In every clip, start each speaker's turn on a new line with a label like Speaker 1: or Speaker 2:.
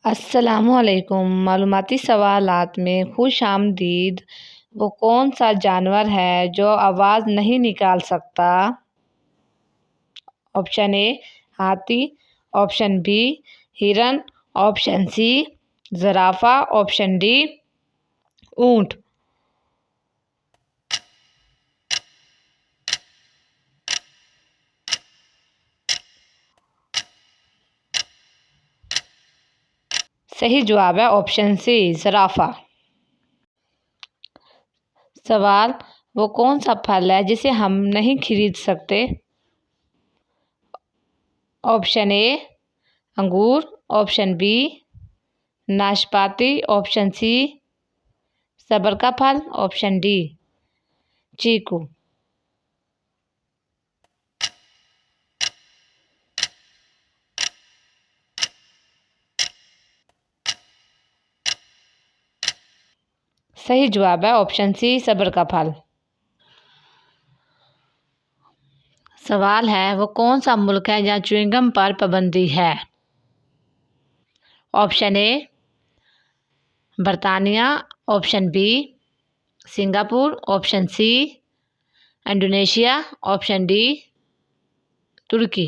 Speaker 1: अस्सलामुअलैकुम। मालूमाती सवालात में खुश आमदीद। वो कौन सा जानवर है जो आवाज़ नहीं निकाल सकता? ऑप्शन ए हाथी, ऑप्शन बी हिरन, ऑप्शन सी ज़राफ़ा, ऑप्शन डी ऊँट। सही जवाब है ऑप्शन सी ज़राफ़ा। सवाल, वो कौन सा फल है जिसे हम नहीं खरीद सकते? ऑप्शन ए अंगूर, ऑप्शन बी नाशपाती, ऑप्शन सी सबर का फल, ऑप्शन डी चीकू। सही जवाब है ऑप्शन सी सबर का फल। सवाल है, वो कौन सा मुल्क है जहाँ च्युइंगम पर पाबंदी है? ऑप्शन ए बरतानिया, option B Singapore, option C Indonesia, option D तुर्की।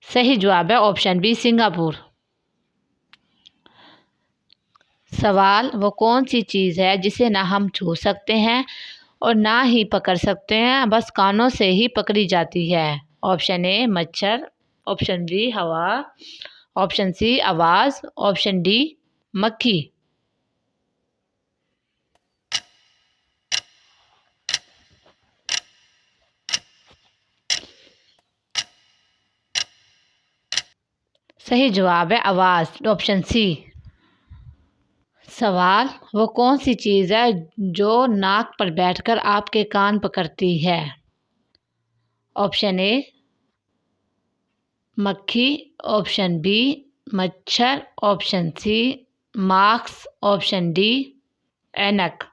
Speaker 1: सही जवाब है ऑप्शन बी सिंगापुर। सवाल, वो कौन सी चीज़ है जिसे ना हम छू सकते हैं और ना ही पकड़ सकते हैं, बस कानों से ही पकड़ी जाती है? ऑप्शन ए मच्छर, ऑप्शन बी हवा, ऑप्शन सी आवाज़, ऑप्शन डी मक्खी। सही जवाब है आवाज़, ऑप्शन सी। सवाल, वो कौन सी चीज़ है जो नाक पर बैठकर आपके कान पकड़ती है? ऑप्शन ए मक्खी, ऑप्शन बी मच्छर, option C mask, option D ऐनक।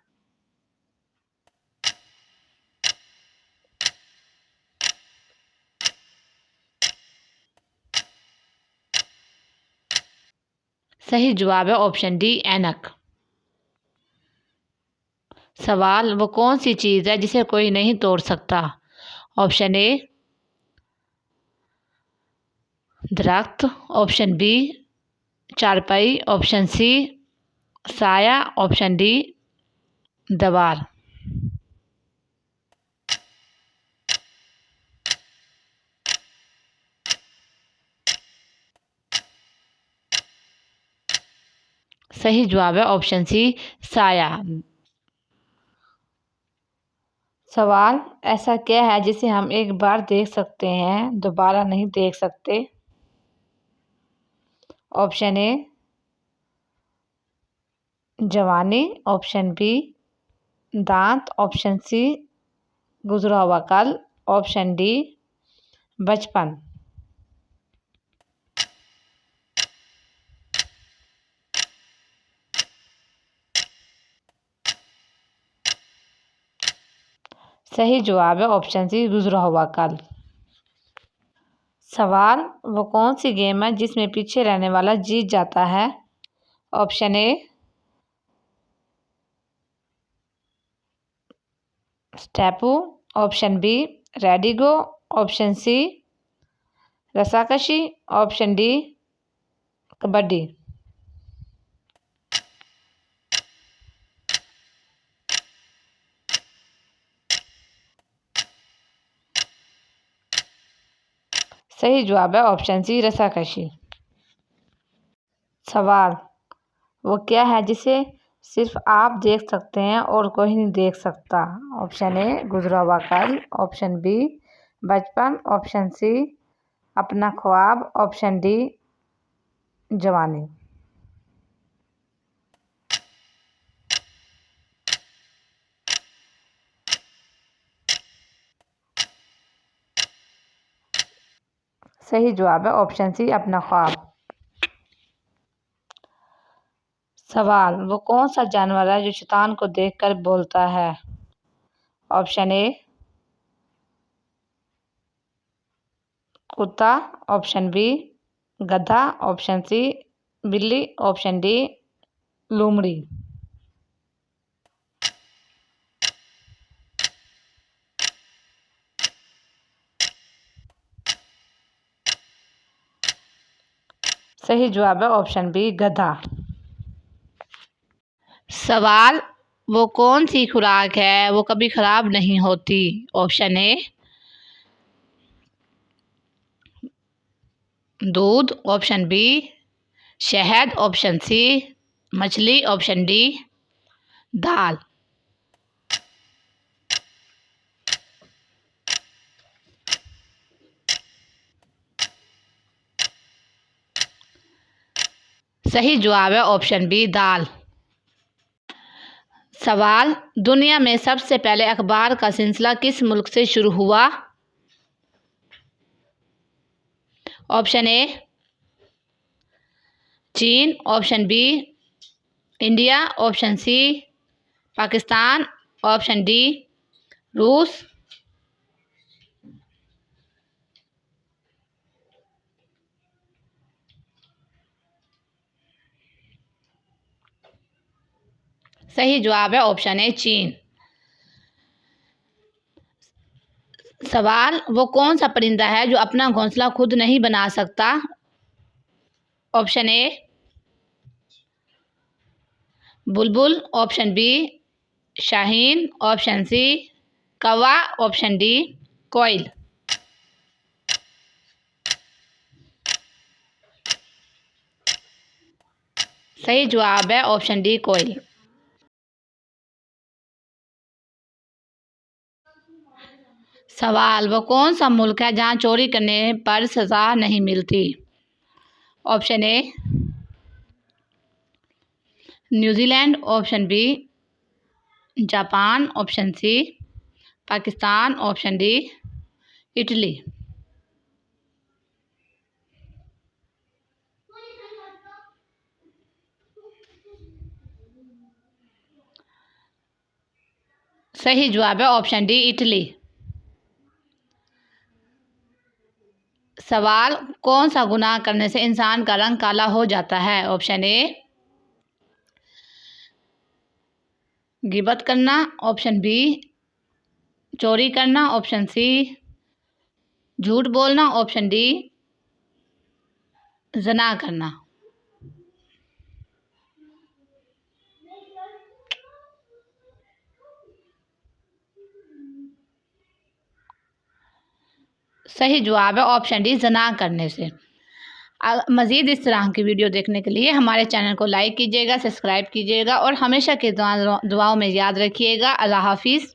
Speaker 1: सही जवाब है ऑप्शन डी ऐनक। सवाल, वो कौन सी चीज़ है जिसे कोई नहीं तोड़ सकता? ऑप्शन ए दरख्त, ऑप्शन बी चारपाई, ऑप्शन सी साया, ऑप्शन डी दीवार। सही जवाब है ऑप्शन सी साया। सवाल, ऐसा क्या है जिसे हम एक बार देख सकते हैं दोबारा नहीं देख सकते? ऑप्शन ए जवानी, ऑप्शन बी दांत, ऑप्शन सी गुजरा हुआ कल, ऑप्शन डी बचपन। सही जवाब है ऑप्शन सी गुजरा हुआ कल। सवाल, वो कौन सी गेम है जिसमें पीछे रहने वाला जीत जाता है? ऑप्शन ए स्टेपू, option B ready go, option C रस्साकशी, ऑप्शन डी कबड्डी। सही जवाब है ऑप्शन सी रस्साकशी। सवाल, वो क्या है जिसे सिर्फ आप देख सकते हैं और कोई नहीं देख सकता? ऑप्शन ए गुजरा हुआ कल, ऑप्शन बी बचपन, ऑप्शन सी अपना ख्वाब, ऑप्शन डी जवानी। सही जवाब है ऑप्शन सी अपना ख्वाब। सवाल, वो कौन सा जानवर है जो शैतान को देखकर बोलता है? ऑप्शन ए कुत्ता, ऑप्शन बी गधा, ऑप्शन सी बिल्ली, ऑप्शन डी लोमड़ी। सही जवाब है ऑप्शन बी गधा। सवाल, वो कौन सी खुराक है वो कभी खराब नहीं होती? ऑप्शन ए दूध, ऑप्शन बी शहद, ऑप्शन सी मछली, ऑप्शन डी दाल। सही जवाब है ऑप्शन बी दाल। सवाल, दुनिया में सबसे पहले अखबार का सिलसिला किस मुल्क से शुरू हुआ? ऑप्शन ए चीन, option B India, option C Pakistan, option D रूस। सही जवाब है ऑप्शन ए चीन। सवाल, वो कौन सा परिंदा है जो अपना घोंसला खुद नहीं बना सकता? ऑप्शन ए बुलबुल, ऑप्शन बी शाहीन, ऑप्शन सी कौवा, ऑप्शन डी कोयल। सही जवाब है ऑप्शन डी कोयल। सवाल, वो कौन सा मुल्क है जहाँ चोरी करने पर सज़ा नहीं मिलती? Option A New Zealand, option B Japan, option C Pakistan, option D Italy. सही जवाब है ऑप्शन डी इटली। सवाल, कौन सा गुनाह करने से इंसान का रंग काला हो जाता है? ऑप्शन ए गिबत करना, ऑप्शन बी चोरी करना, ऑप्शन सी झूठ बोलना, ऑप्शन डी ज़ना करना। सही जवाब है ऑप्शन डी ज़ना करने से। मज़ीद इस तरह की वीडियो देखने के लिए हमारे चैनल को लाइक कीजिएगा, सब्सक्राइब कीजिएगा और हमेशा की दुआओं में याद रखिएगा। अल्लाह हाफिज़।